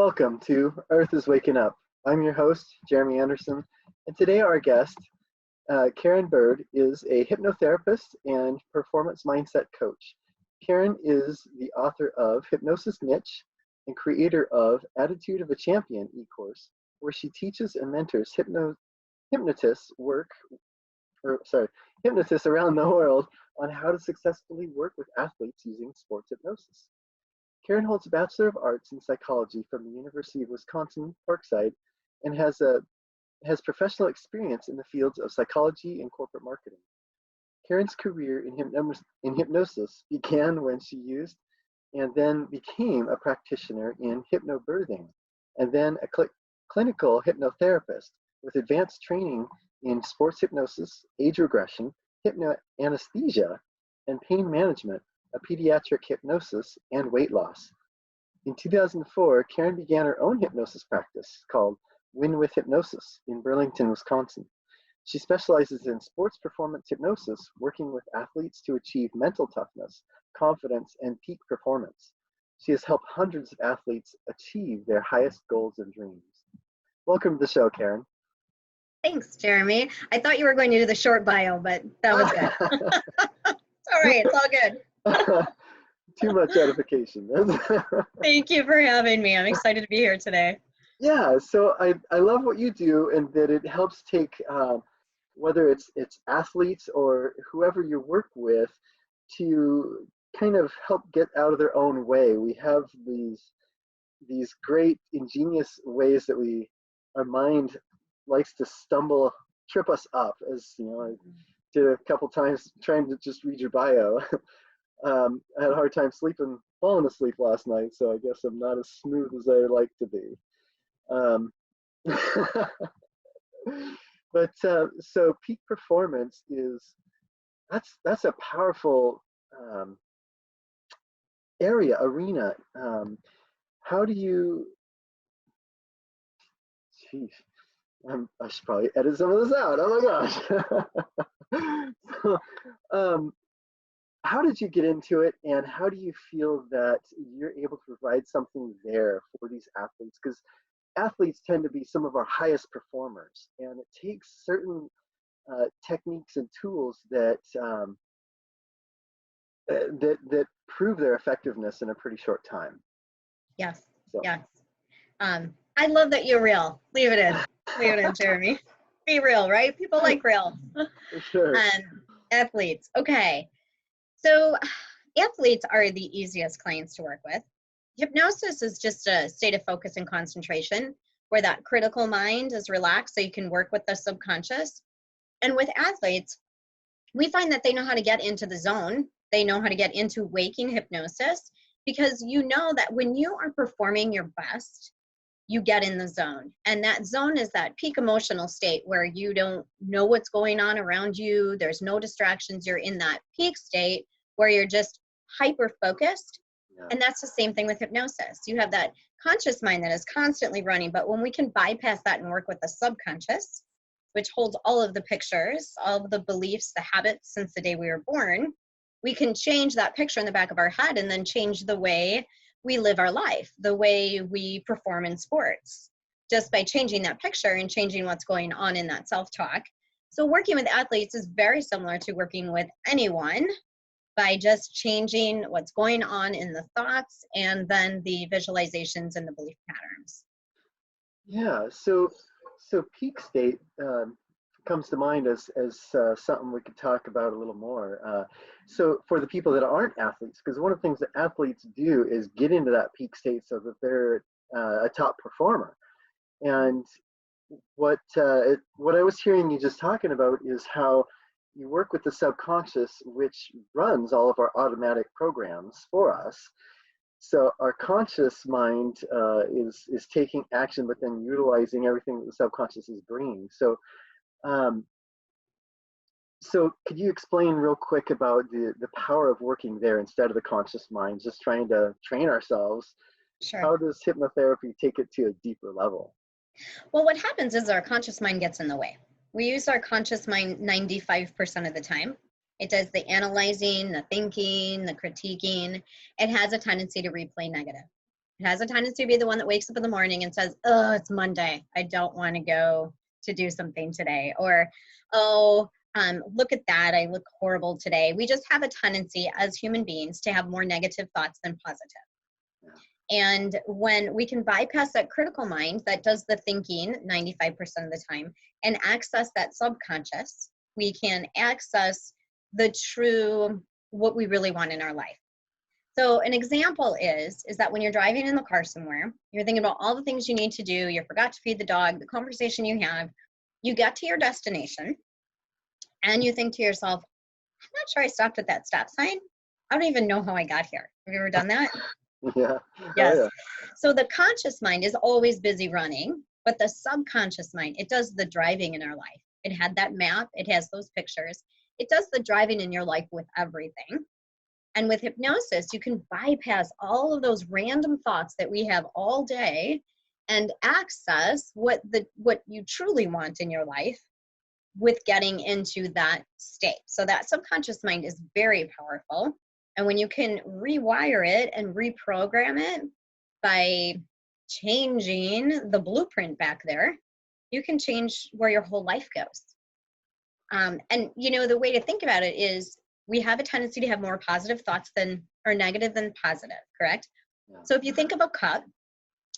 Welcome to Earth is Waking Up. I'm your host, Jeremy Anderson, and today our guest, Caryn Bird, is a hypnotherapist and performance mindset coach. Caryn is the author of Hypnosis Niche and creator of Attitude of a Champion e-course, where she teaches and mentors hypnotists around the world on how to successfully work with athletes using sports hypnosis. Caryn holds a Bachelor of Arts in Psychology from the University of Wisconsin-Parkside and has professional experience in the fields of psychology and corporate marketing. Caryn's career in hypnosis began when she used and then became a practitioner in Hypno-Birthing, and then a clinical hypnotherapist with advanced training in sports hypnosis, age regression, Hypno-anesthesia, and pain management, a pediatric hypnosis, and weight loss. In 2004, Caryn began her own hypnosis practice called Win with Hypnosis in Burlington, Wisconsin. She specializes in sports performance hypnosis, working with athletes to achieve mental toughness, confidence, and peak performance. She has helped hundreds of athletes achieve their highest goals and dreams. Welcome to the show, Caryn. Thanks, Jeremy. I thought you were going to do the short bio, but that was good. It's all right. It's all good. Too much edification. Thank you for having me. I'm excited to be here today. Yeah, so I love what you do, and that it helps take, whether it's athletes or whoever you work with, to kind of help get out of their own way. We have these great, ingenious ways that our mind likes to trip us up, as you know, I did a couple times trying to just read your bio. I had a hard time falling asleep last night, so I guess I'm not as smooth as I like to be. But so peak performance that's a powerful arena. How do you? Geez, I should probably edit some of this out. Oh my gosh. So, how did you get into it, and how do you feel that you're able to provide something there for these athletes? Because athletes tend to be some of our highest performers, and it takes certain techniques and tools that prove their effectiveness in a pretty short time. Yes. So. Yes. I love that you're real. Leave it in. Leave it in, Jeremy. Be real, right? People like real. For sure. Athletes. Okay. So athletes are the easiest clients to work with. Hypnosis is just a state of focus and concentration where that critical mind is relaxed so you can work with the subconscious. And with athletes, we find that they know how to get into the zone. They know how to get into waking hypnosis, because you know that when you are performing your best, you get in the zone. And that zone is that peak emotional state where you don't know what's going on around you. There's no distractions. You're in that peak state where you're just hyper focused. Yeah. And that's the same thing with hypnosis. You have that conscious mind that is constantly running, but when we can bypass that and work with the subconscious, which holds all of the pictures, all of the beliefs, the habits since the day we were born, we can change that picture in the back of our head and then change the way we live our life, the way we perform in sports, just by changing that picture and changing what's going on in that self-talk. So working with athletes is very similar to working with anyone, by just changing what's going on in the thoughts and then the visualizations and the belief patterns. Yeah, so peak state comes to mind as something we could talk about a little more. So for the people that aren't athletes, because one of the things that athletes do is get into that peak state so that they're a top performer. And what I was hearing you just talking about is how you work with the subconscious, which runs all of our automatic programs for us. So our conscious mind is taking action, but then utilizing everything that the subconscious is bringing. So could you explain real quick about the power of working there instead of the conscious mind, just trying to train ourselves? Sure. How does hypnotherapy take it to a deeper level? Well, what happens is our conscious mind gets in the way. We use our conscious mind 95% of the time. It does the analyzing, the thinking, the critiquing. It has a tendency to replay negative. It has a tendency to be the one that wakes up in the morning and says, oh, it's Monday. I don't want to go to do something today. Or, oh, look at that. I look horrible today. We just have a tendency as human beings to have more negative thoughts than positive. And when we can bypass that critical mind that does the thinking 95% of the time and access that subconscious, we can access the true, what we really want in our life. So an example is that when you're driving in the car somewhere, you're thinking about all the things you need to do, you forgot to feed the dog, the conversation you have, you get to your destination, and you think to yourself, I'm not sure I stopped at that stop sign. I don't even know how I got here. Have you ever done that? Yeah. Yes. Oh, yeah. So the conscious mind is always busy running, but the subconscious mind, it does the driving in our life. It had that map, it has those pictures. It does the driving in your life with everything. And with hypnosis, you can bypass all of those random thoughts that we have all day and access what you truly want in your life with getting into that state. So that subconscious mind is very powerful. And when you can rewire it and reprogram it by changing the blueprint back there, you can change where your whole life goes. And the way to think about it is we have a tendency to have more positive thoughts or negative than positive, correct? Yeah. So if you think of a cup,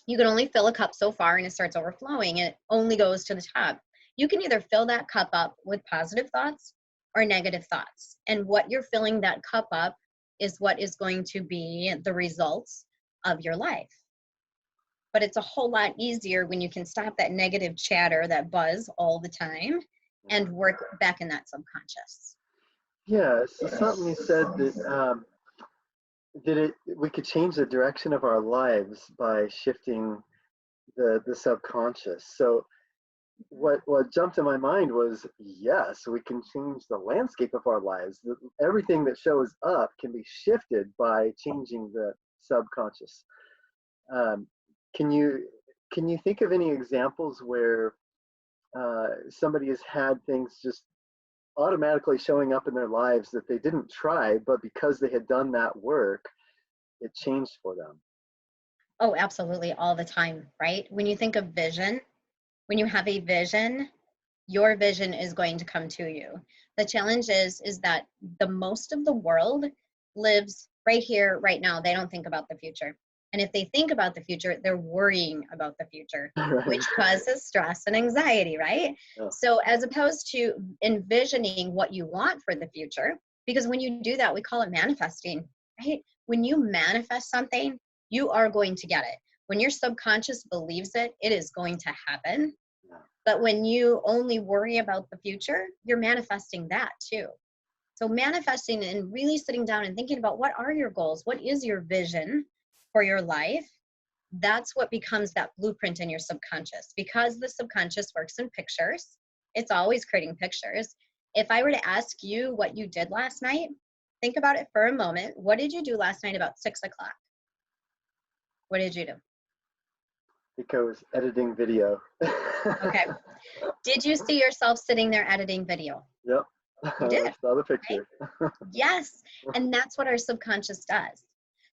you can only fill a cup so far and it starts overflowing and it only goes to the top. You can either fill that cup up with positive thoughts or negative thoughts. And what you're filling that cup up is what is going to be the results of your life. But it's a whole lot easier when you can stop that negative chatter, that buzz all the time, and work back in that subconscious. Yeah, so something you said that we could change the direction of our lives by shifting the subconscious. So what jumped in my mind was, yes, we can change the landscape of our lives. Everything that shows up can be shifted by changing the subconscious. Can you think of any examples where somebody has had things just automatically showing up in their lives that they didn't try, but because they had done that work, it changed for them? Oh, absolutely, all the time, right? When you think of vision, when you have a vision, your vision is going to come to you. The challenge is that the most of the world lives right here, right now. They don't think about the future. And if they think about the future, they're worrying about the future, Right. which causes stress and anxiety, right? Yeah. So as opposed to envisioning what you want for the future, because when you do that, we call it manifesting, right? When you manifest something, you are going to get it. When your subconscious believes it, it is going to happen. Yeah. But when you only worry about the future, you're manifesting that too. So manifesting and really sitting down and thinking about what are your goals? What is your vision for your life? That's what becomes that blueprint in your subconscious. Because the subconscious works in pictures, it's always creating pictures. If I were to ask you what you did last night, think about it for a moment. What did you do last night about 6 o'clock? What did you do? I think I was editing video. Okay. Did you see yourself sitting there editing video? Yep. You did. I saw the picture. Right? Yes. And that's what our subconscious does.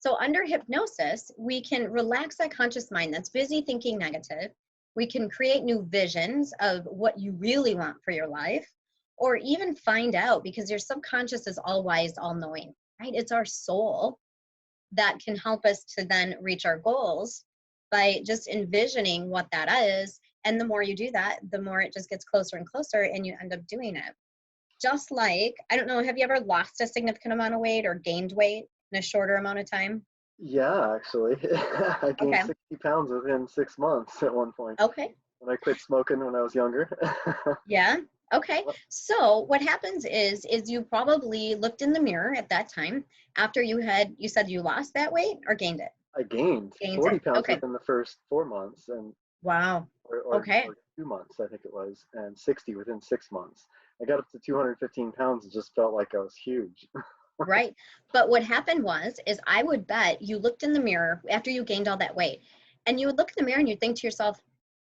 So under hypnosis, we can relax that conscious mind that's busy thinking negative. We can create new visions of what you really want for your life, or even find out, because your subconscious is all wise, all knowing, right? It's our soul that can help us to then reach our goals by just envisioning what that is. And the more you do that, the more it just gets closer and closer and you end up doing it. Just like, I don't know, have you ever lost a significant amount of weight or gained weight in a shorter amount of time? Yeah, actually. I gained Okay. 60 pounds within 6 months at one point Okay. when I quit smoking when I was younger. Yeah. Okay. So what happens is you probably looked in the mirror at that time after you said you lost that weight or gained it? I gained Gained 40 it. pounds Okay. within the first 4 months, and Wow. Okay. or 2 months, I think it was, and 60 within 6 months. I got up to 215 pounds and just felt like I was huge. Right. But what happened is I would bet you looked in the mirror after you gained all that weight, and you would look in the mirror and you'd think to yourself,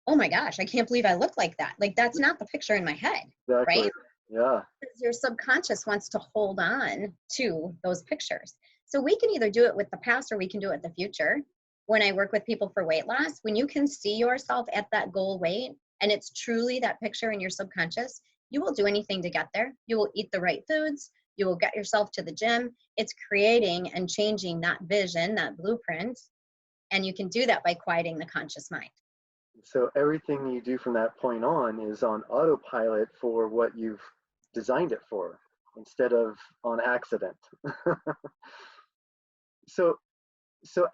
oh my gosh, I can't believe I look like that. Like, that's not the picture in my head, Exactly. right? Yeah. Because your subconscious wants to hold on to those pictures. So we can either do it with the past or we can do it with the future. when I work with people for weight loss, when you can see yourself at that goal weight and it's truly that picture in your subconscious, you will do anything to get there. You will eat the right foods. You will get yourself to the gym. It's creating and changing that vision, that blueprint. And you can do that by quieting the conscious mind. So everything you do from that point on is on autopilot for what you've designed it for, instead of on accident. So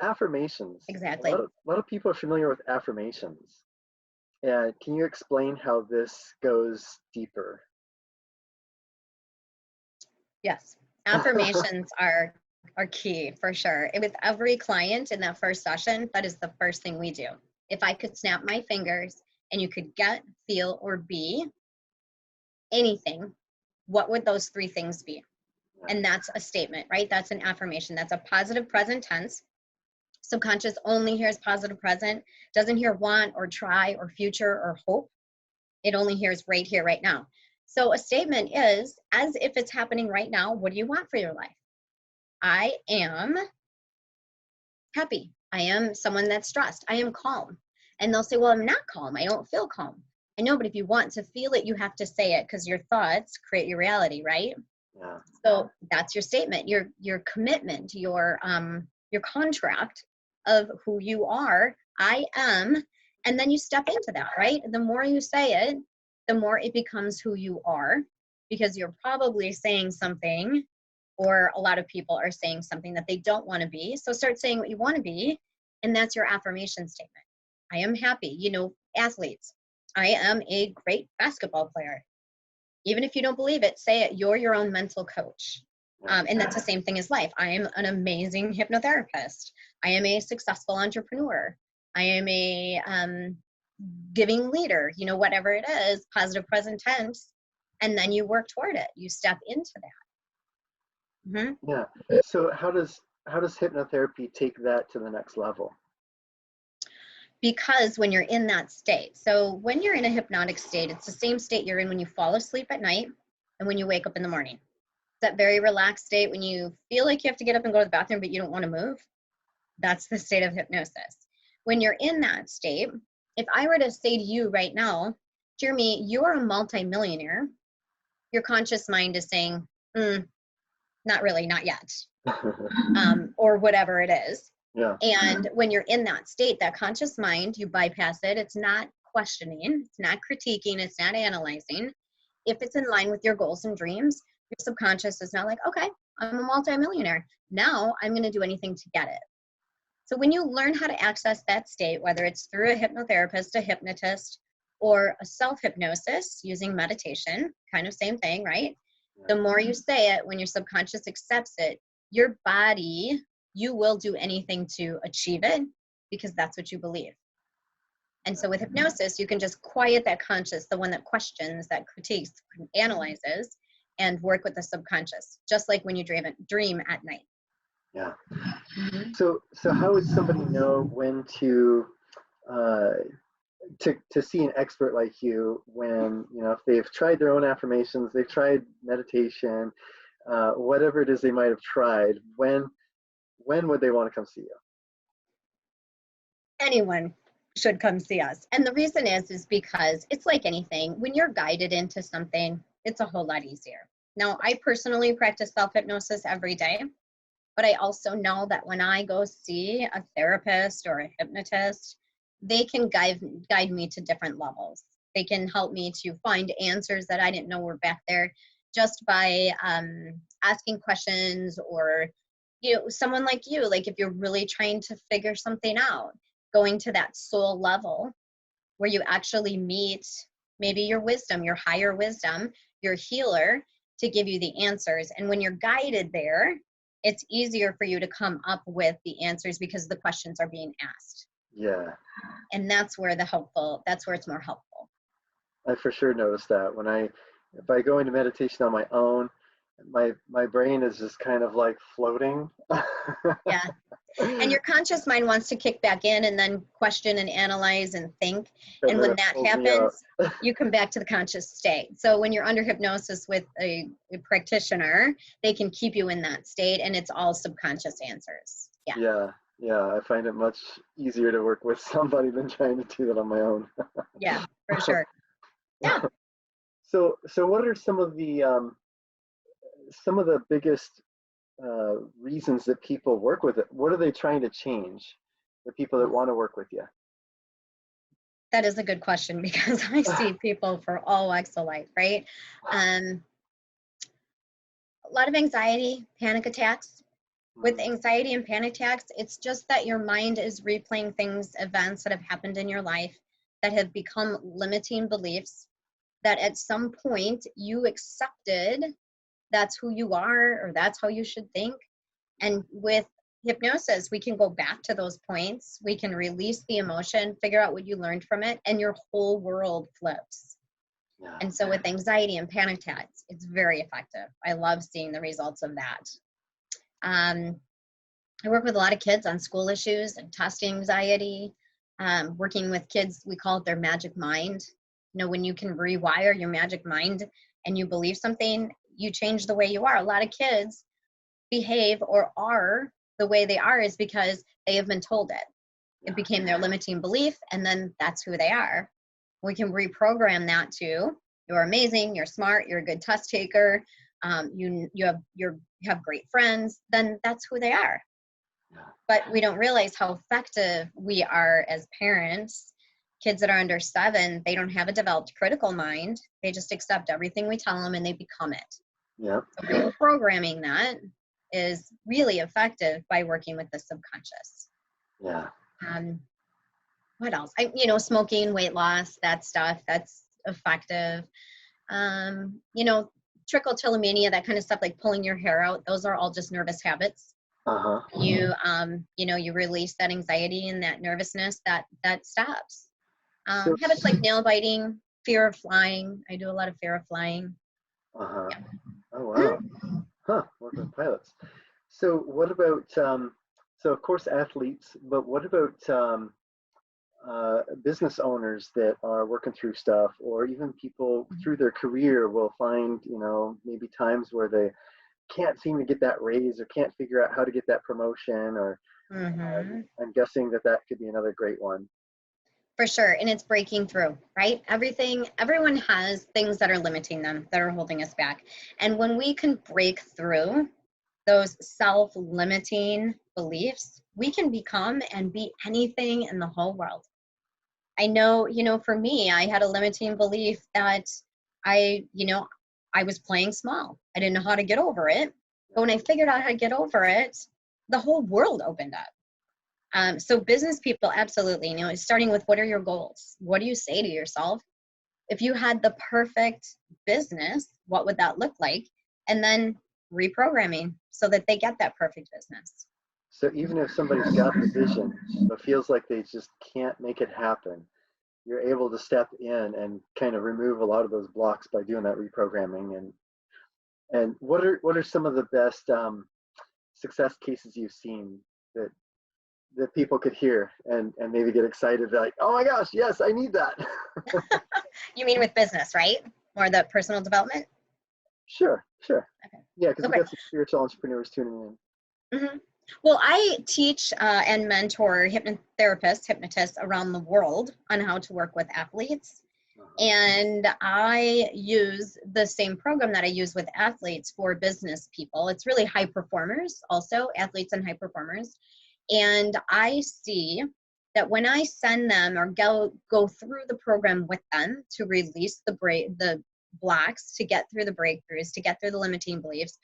affirmations. Exactly. A lot of people are familiar with affirmations. And can you explain how this goes deeper? Yes. Affirmations are key for sure. And with every client in that first session, that is the first thing we do. If I could snap my fingers and you could get, feel, or be anything, what would those three things be? And that's a statement, right? That's an affirmation. That's a positive present tense. Subconscious only hears positive present, doesn't hear want or try or future or hope. It only hears right here, right now. So a statement is as if it's happening right now. What do you want for your life? I am happy. I am someone that's stressed. I am calm. And they'll say, well, I'm not calm. I don't feel calm. I know, but if you want to feel it, you have to say it, because your thoughts create your reality, right? Yeah. So that's your statement, your commitment, your contract of who you are. I am. And then you step into that, right? The more you say it, the more it becomes who you are, because you're probably saying something, or a lot of people are saying something that they don't want to be. So start saying what you want to be, and that's your affirmation statement. I am happy. You know, athletes, I am a great basketball player. Even if you don't believe it, say it. You're your own mental coach. And that's the same thing as life. I am an amazing hypnotherapist. I am a successful entrepreneur. I am a giving leader, you know, whatever it is, positive present tense. And then you work toward it. You step into that. Mm-hmm. Yeah. So how does hypnotherapy take that to the next level? Because when you're in that state, so when you're in a hypnotic state, it's the same state you're in when you fall asleep at night and when you wake up in the morning. That very relaxed state when you feel like you have to get up and go to the bathroom, but you don't want to move. That's the state of hypnosis. When you're in that state, if I were to say to you right now, Jeremy, you're a multimillionaire, your conscious mind is saying, not really, not yet, or whatever it is. Yeah. And when you're in that state, that conscious mind, you bypass it. It's not questioning, it's not critiquing, it's not analyzing. If it's in line with your goals and dreams, your subconscious is now like, okay, I'm a multimillionaire. Now I'm going to do anything to get it. So when you learn how to access that state, whether it's through a hypnotherapist, a hypnotist, or a self-hypnosis using meditation, kind of same thing, right? The more you say it, when your subconscious accepts it, your body, you will do anything to achieve it, because that's what you believe. And so with hypnosis, you can just quiet that conscious, the one that questions, that critiques, analyzes, and work with the subconscious, just like when you dream at night. Yeah. Mm-hmm. So how would somebody know when to see an expert like you, when, you know, if they've tried their own affirmations, they've tried meditation, whatever it is they might have tried, when would they want to come see you? Anyone should come see us. And the reason is because it's like anything. When you're guided into something, it's a whole lot easier. Now, I personally practice self-hypnosis every day, but I also know that when I go see a therapist or a hypnotist, they can guide me to different levels. They can help me to find answers that I didn't know were back there just by asking questions, or, you know, someone like you, like if you're really trying to figure something out, going to that soul level where you actually meet maybe your wisdom, your higher wisdom, your healer, to give you the answers. And when you're guided there, it's easier for you to come up with the answers because the questions are being asked. Yeah. And that's where that's where it's more helpful. I for sure noticed that if I go into meditation on my own, my brain is just kind of like floating. Yeah. And your conscious mind wants to kick back in and then question and analyze and think. And when that happens, you come back to the conscious state. So when you're under hypnosis with a practitioner, they can keep you in that state, and it's all subconscious answers. Yeah. Yeah. Yeah, I find it much easier to work with somebody than trying to do that on my own. Yeah, for sure. Yeah. So what are some of the biggest reasons that people work with it? What are they trying to change? The people that want to work with you. That is a good question because I see people for all walks of life, right? A lot of anxiety, panic attacks. With anxiety and panic attacks, it's just that your mind is replaying things, events that have happened in your life that have become limiting beliefs that at some point you accepted that's who you are or that's how you should think. And with hypnosis, we can go back to those points. We can release the emotion, figure out what you learned from it, and your whole world flips. Yeah. And so with anxiety and panic attacks, it's very effective. I love seeing the results of that. I work with a lot of kids on school issues and test anxiety, working with kids, we call it their magic mind. You know, when you can rewire your magic mind and you believe something, you change the way you are. A lot of kids behave or are the way they are is because they have been told it. It became their limiting belief, and then that's who they are. We can reprogram that to you're amazing, you're smart, you're a good test taker, you have great friends, then that's who they are. But we don't realize how effective we are as parents. Kids that are under 7, they don't have a developed critical mind. They just accept everything we tell them and they become it. Yeah. So reprogramming that is really effective by working with the subconscious. Yeah. What else? Smoking, weight loss, that stuff, that's effective. Trichotillomania, that kind of stuff, like pulling your hair out, those are all just nervous habits. Uh-huh. You release that anxiety and that nervousness, that stops. So- Habits like nail biting, fear of flying. I do a lot of fear of flying. Uh-huh. Yeah. Oh, wow. Huh, working with pilots. So what about, so of course athletes, but what about business owners that are working through stuff, or even people through their career will find, maybe times where they can't seem to get that raise or can't figure out how to get that promotion, or I'm guessing that could be another great one. For sure. And it's breaking through, right? Everyone has things that are limiting them, that are holding us back. And when we can break through those self-limiting beliefs, we can become and be anything in the whole world. I know, for me, I had a limiting belief that I was playing small. I didn't know how to get over it. But when I figured out how to get over it, the whole world opened up. So business people, absolutely, starting with what are your goals? What do you say to yourself? If you had the perfect business, what would that look like? And then reprogramming so that they get that perfect business. So even if somebody's got the vision but feels like they just can't make it happen, you're able to step in and kind of remove a lot of those blocks by doing that reprogramming. And what are some of the best success cases you've seen that people could hear and maybe get excited, like, oh my gosh, yes, I need that. You mean with business, right? Or the personal development? Sure. Okay. Yeah, because we got some spiritual entrepreneurs tuning in. Mm-hmm. Well, I teach and mentor hypnotherapists, hypnotists around the world on how to work with athletes. And I use the same program that I use with athletes for business people. It's really high performers, also athletes and high performers. And I see that when I send them or go through the program with them to release the blocks, to get through the breakthroughs, to get through the limiting beliefs,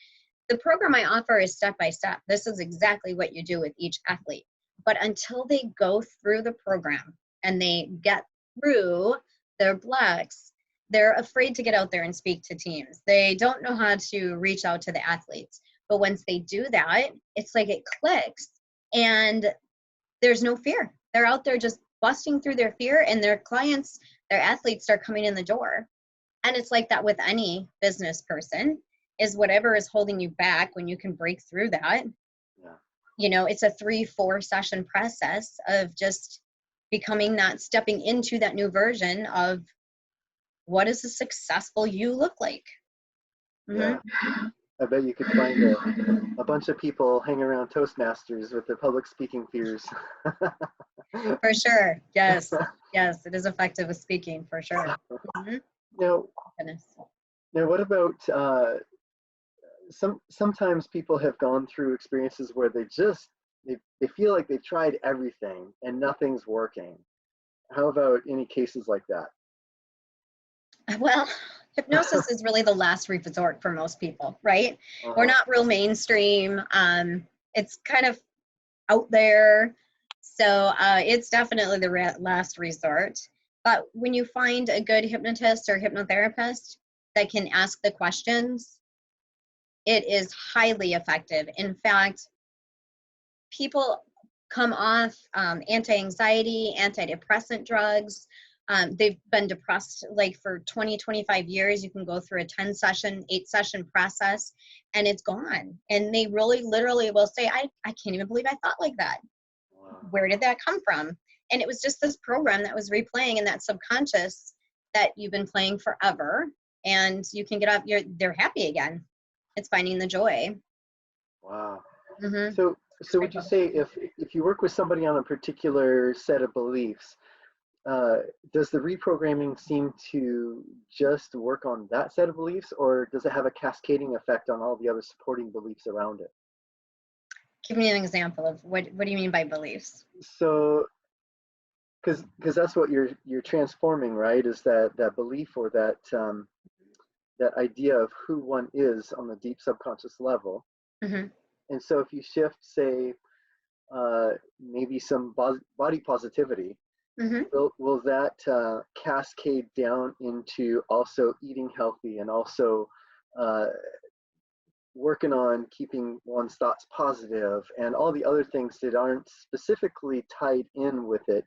the program I offer is step by step. This is exactly what you do with each athlete. But until they go through the program and they get through their blocks, they're afraid to get out there and speak to teams. They don't know how to reach out to the athletes. But once they do that, it's like it clicks and there's no fear. They're out there just busting through their fear, and their clients, their athletes start coming in the door. And it's like that with any business person, is whatever is holding you back, when you can break through that, it's a 3-4 session process of just becoming that, stepping into that new version of what does a successful you look like. Yeah. I bet you could find a bunch of people hanging around Toastmasters with their public speaking fears. For sure. Yes. Yes, it is effective with speaking for sure. Mm-hmm. Now, Goodness. now, what about sometimes people have gone through experiences where they feel like they've tried everything and nothing's working. How about any cases like that? Well, hypnosis is really the last resort for most people, right? We're not real mainstream. It's kind of out there. So it's definitely the last resort. But when you find a good hypnotist or hypnotherapist that can ask the questions, it is highly effective. In fact, people come off anti-anxiety, antidepressant drugs. They've been depressed like for 20, 25 years. You can go through a 10-session, 8-session process and it's gone. And they really literally will say, I can't even believe I thought like that. Wow. Where did that come from? And it was just this program that was replaying in that subconscious that you've been playing forever. And you can get up, they're happy again. It's finding the joy. Wow. Mm-hmm. So would you say if you work with somebody on a particular set of beliefs, does the reprogramming seem to just work on that set of beliefs, or does it have a cascading effect on all the other supporting beliefs around it? Give me an example of what do you mean by beliefs? So, because that's what you're transforming, right? Is that belief or that that idea of who one is on the deep subconscious level. Mm-hmm. And so if you shift, say, maybe some body positivity, Mm-hmm. will that cascade down into also eating healthy and also working on keeping one's thoughts positive and all the other things that aren't specifically tied in with it,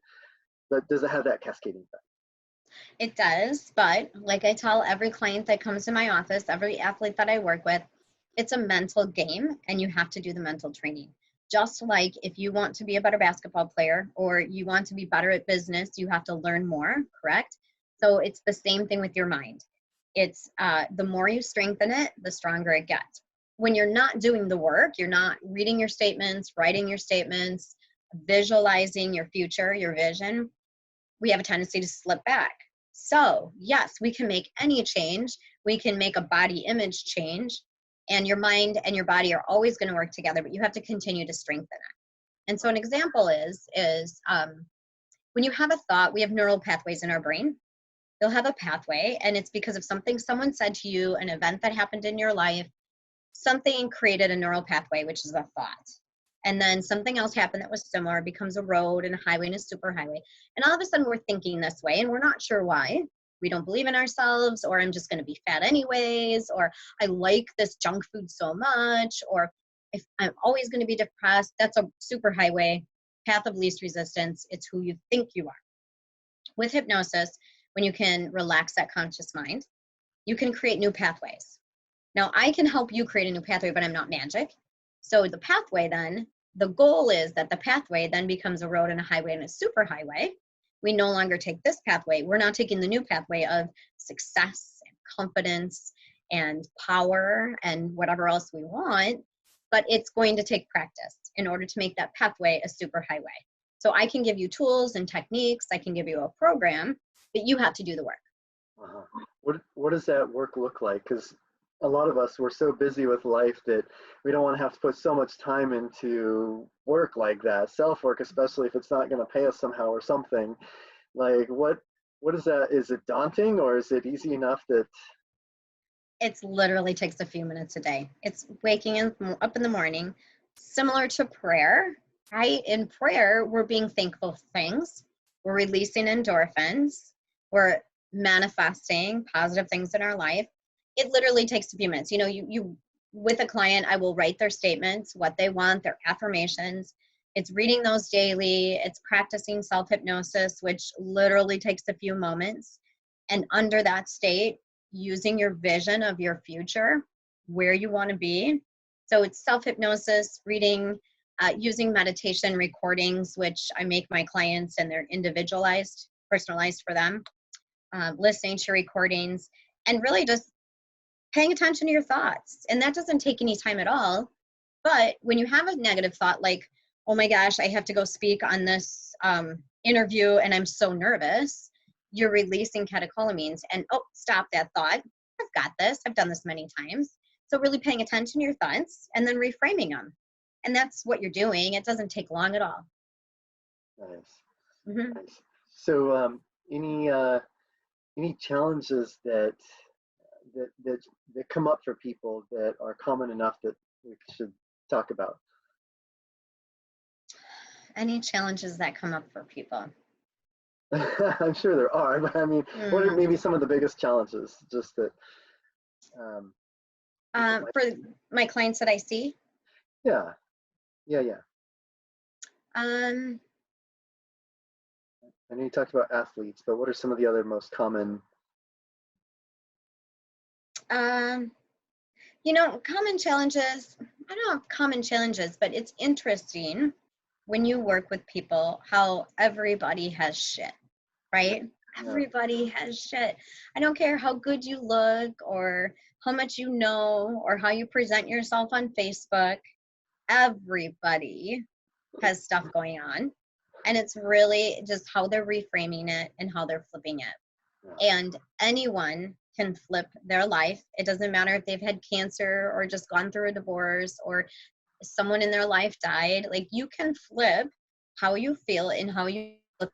but does it have that cascading effect? It does, but like I tell every client that comes to my office, every athlete that I work with, it's a mental game and you have to do the mental training. Just like if you want to be a better basketball player or you want to be better at business, you have to learn more, correct? So it's the same thing with your mind. It's the more you strengthen it, the stronger it gets. When you're not doing the work, you're not reading your statements, writing your statements, visualizing your future, your vision, we have a tendency to slip back. So yes, we can make any change. We can make a body image change, and your mind and your body are always going to work together, but you have to continue to strengthen it. And so an example is when you have a thought, we have neural pathways in our brain. You'll have a pathway, and it's because of something someone said to you, an event that happened in your life, something created a neural pathway, which is a thought. And then something else happened that was similar, becomes a road and a highway and a superhighway. And all of a sudden we're thinking this way and we're not sure why. We don't believe in ourselves, or I'm just going to be fat anyways, or I like this junk food so much, or if I'm always going to be depressed. That's a superhighway, path of least resistance. It's who you think you are. With hypnosis, when you can relax that conscious mind, you can create new pathways. Now, I can help you create a new pathway, but I'm not magic. So the pathway then, the goal is that the pathway then becomes a road and a highway and a superhighway. We no longer take this pathway. We're not taking the new pathway of success and confidence and power and whatever else we want, but it's going to take practice in order to make that pathway a superhighway. So I can give you tools and techniques. I can give you a program, but you have to do the work. What does that work look like? Because a lot of us, we're so busy with life that we don't want to have to put so much time into work like that, self-work, especially if it's not going to pay us somehow or something. Like what is that? Is it daunting, or is it easy enough that It literally takes a few minutes a day? It's waking up in the morning, similar to prayer, right? In prayer, we're being thankful for things. We're releasing endorphins. We're manifesting positive things in our life. It literally takes a few minutes. You know, you with a client, I will write their statements, what they want, their affirmations. It's reading those daily. It's practicing self-hypnosis, which literally takes a few moments. And under that state, using your vision of your future, where you want to be. So it's self-hypnosis, reading, using meditation recordings, which I make my clients and they're individualized, personalized for them, listening to recordings, and really just paying attention to your thoughts. And that doesn't take any time at all. But when you have a negative thought, like, oh my gosh, I have to go speak on this interview and I'm so nervous, you're releasing catecholamines and, oh, stop that thought. I've got this. I've done this many times. So really paying attention to your thoughts and then reframing them. And that's what you're doing. It doesn't take long at all. Nice. Mm-hmm. Nice. So any challenges that come up for people that are common enough that we should talk about? Any challenges that come up for people? I'm sure there are, but I mean, what are maybe some of the biggest challenges? Just that. For my clients that I see? Yeah. I know you talked about athletes, but what are some of the other most common? Common challenges, I don't have common challenges, but it's interesting when you work with people how everybody has shit, right? Yeah. Everybody has shit. I don't care how good you look or how much you know or how you present yourself on Facebook. Everybody has stuff going on. And it's really just how they're reframing it and how they're flipping it. Yeah. And anyone can flip their life. It doesn't matter if they've had cancer or just gone through a divorce or someone in their life died. Like, you can flip how you feel and how you look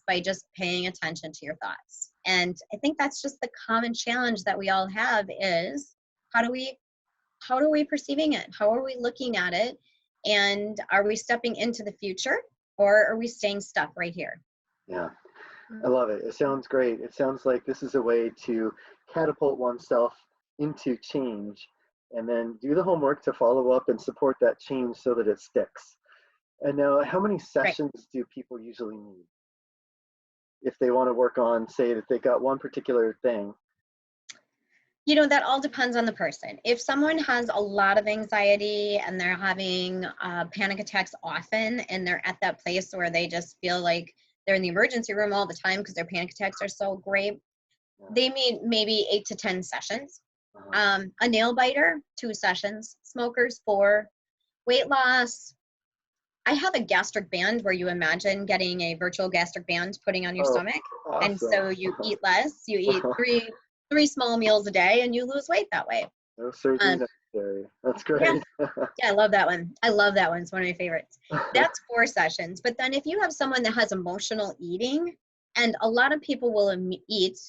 by just paying attention to your thoughts. And I think that's just the common challenge that we all have is how do we perceiving it? How are we looking at it? And are we stepping into the future or are we staying stuck right here? Yeah, I love it. It sounds great. It sounds like this is a way to catapult oneself into change and then do the homework to follow up and support that change so that it sticks. And now, how many sessions do people usually need if they want to work on, say, that they got one particular thing? That all depends on the person. If someone has a lot of anxiety and they're having panic attacks often and they're at that place where they just feel like they're in the emergency room all the time because their panic attacks are so great, they need maybe 8 to 10 sessions. A nail biter, 2 sessions. Smokers, 4. Weight loss, I have a gastric band where you imagine getting a virtual gastric band putting on your stomach. Awesome. And so you eat less, you eat three small meals a day and you lose weight that way. No surgery necessary. That's great. Yeah, I love that one. I love that one. It's one of my favorites. That's 4 sessions. But then if you have someone that has emotional eating, and a lot of people will eat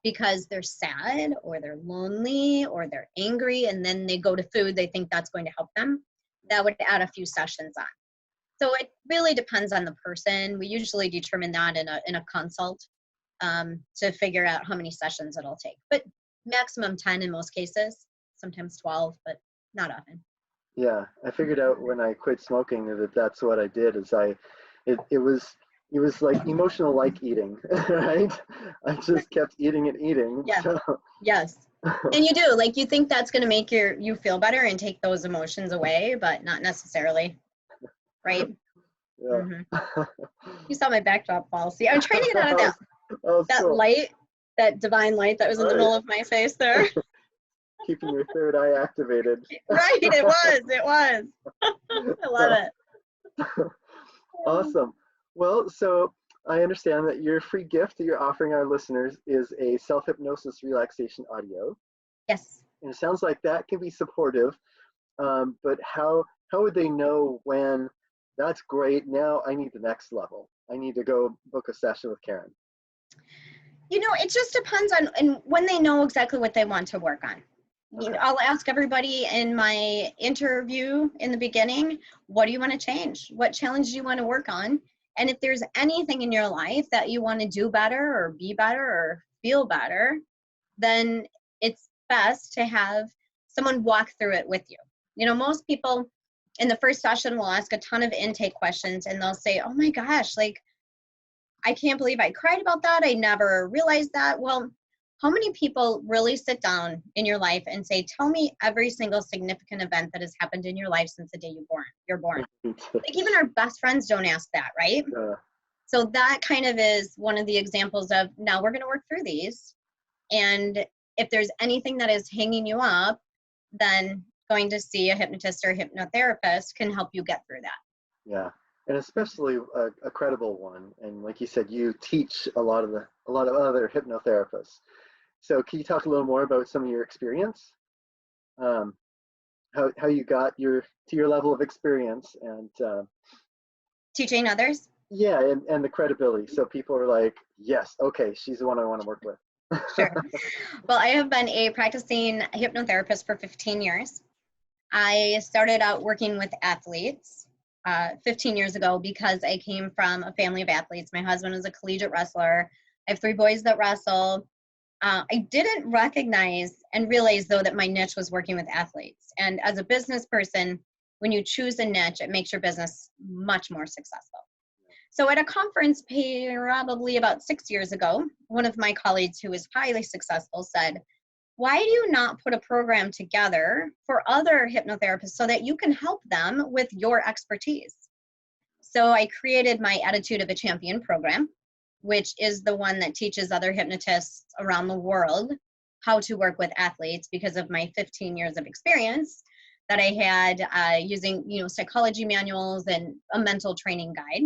because they're sad or they're lonely or they're angry, and then they go to food, they think that's going to help them, that would add a few sessions on. So it really depends on the person. We usually determine that in a consult to figure out how many sessions it'll take. But maximum 10 in most cases, sometimes 12, but not often. Yeah, I figured out when I quit smoking that that's what I did. Is it was like emotional like eating, right? I just kept eating and eating. Yeah. So. Yes. And you do, like, you think that's going to make you feel better and take those emotions away, but not necessarily. Right? Yeah. Mm-hmm. You saw my backdrop fall. See, I'm trying to get out of that cool. light, that divine light that was in the middle of my face there. Keeping your third eye activated. Right, it was. I love it. Awesome. Well, so I understand that your free gift that you're offering our listeners is a self-hypnosis relaxation audio. Yes. And it sounds like that can be supportive, but how would they know when that's great, now I need the next level? I need to go book a session with Caryn. It just depends on and when they know exactly what they want to work on. Okay. I'll ask everybody in my interview in the beginning, what do you want to change? What challenge do you want to work on? And if there's anything in your life that you want to do better or be better or feel better, then it's best to have someone walk through it with you. Most people in the first session will ask a ton of intake questions and they'll say, oh my gosh, like, I can't believe I cried about that. I never realized that. Well, how many people really sit down in your life and say, tell me every single significant event that has happened in your life since the day you're born? Like, even our best friends don't ask that, right? So that kind of is one of the examples of, now we're going to work through these. And if there's anything that is hanging you up, then going to see a hypnotist or hypnotherapist can help you get through that. Yeah, and especially a credible one. And like you said, you teach a lot of other hypnotherapists. So can you talk a little more about some of your experience? How you got to your level of experience and Teaching others? yeah, and the credibility. So people are like, yes, okay, she's the one I want to work with. Sure. Well, I have been a practicing hypnotherapist for 15 years. I started out working with athletes 15 years ago because I came from a family of athletes. My husband is a collegiate wrestler. I have 3 boys that wrestle. I didn't recognize and realize, though, that my niche was working with athletes. And as a business person, when you choose a niche, it makes your business much more successful. So at a conference probably about 6 years ago, one of my colleagues who is highly successful said, why do you not put a program together for other hypnotherapists so that you can help them with your expertise? So I created my Attitude of a Champion program, which is the one that teaches other hypnotists around the world how to work with athletes because of my 15 years of experience that I had using, psychology manuals and a mental training guide.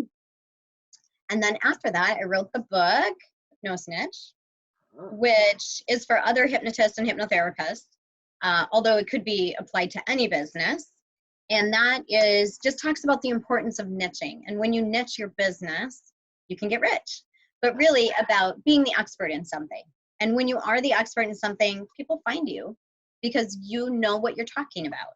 And then after that, I wrote the book, Hypnosnitch, which is for other hypnotists and hypnotherapists, although it could be applied to any business. And that just talks about the importance of niching. And when you niche your business, you can get rich, but really about being the expert in something. And when you are the expert in something, people find you because you know what you're talking about.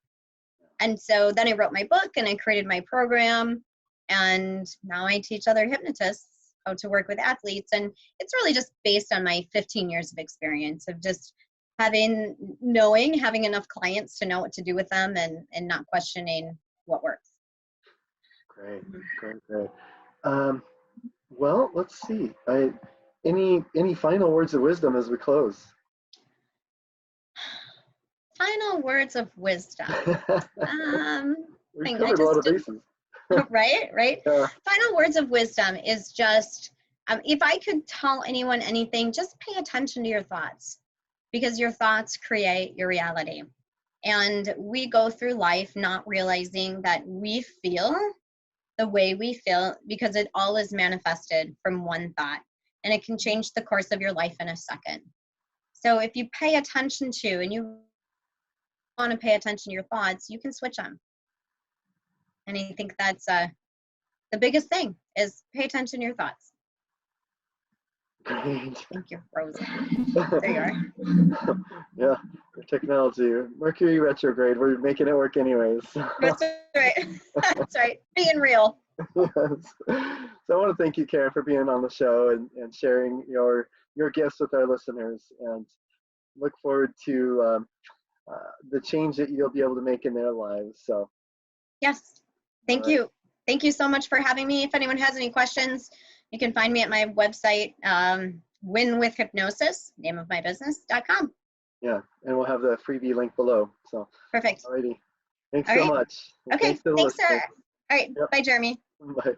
And so then I wrote my book and I created my program. And now I teach other hypnotists how to work with athletes. And it's really just based on my 15 years of experience of just having enough clients to know what to do with them and not questioning what works. Great. Well, let's see. Any final words of wisdom as we close? Final words of wisdom. We've covered a lot of bases. Right? Yeah. Final words of wisdom is just, if I could tell anyone anything, just pay attention to your thoughts, because your thoughts create your reality. And we go through life not realizing that we feel the way we feel because it all is manifested from one thought, and it can change the course of your life in a second. So if you pay attention to, and you want to pay attention to your thoughts, you can switch them. And I think that's the biggest thing is pay attention to your thoughts. Great. I think you're frozen. There you are. Yeah, technology. Mercury retrograde. We're making it work anyways. That's right. That's right. Being real. Yes. So I want to thank you, Caryn, for being on the show and sharing your gifts with our listeners, and look forward to the change that you'll be able to make in their lives. So yes, thank you. Thank you so much for having me. If anyone has any questions, you can find me at my website, winwithhypnosis, name of my business.com. Yeah, and we'll have the freebie link below. So perfect. Alrighty. Thanks All so right. much. Okay, thanks, sir. All right, yep. Bye, Jeremy. Bye.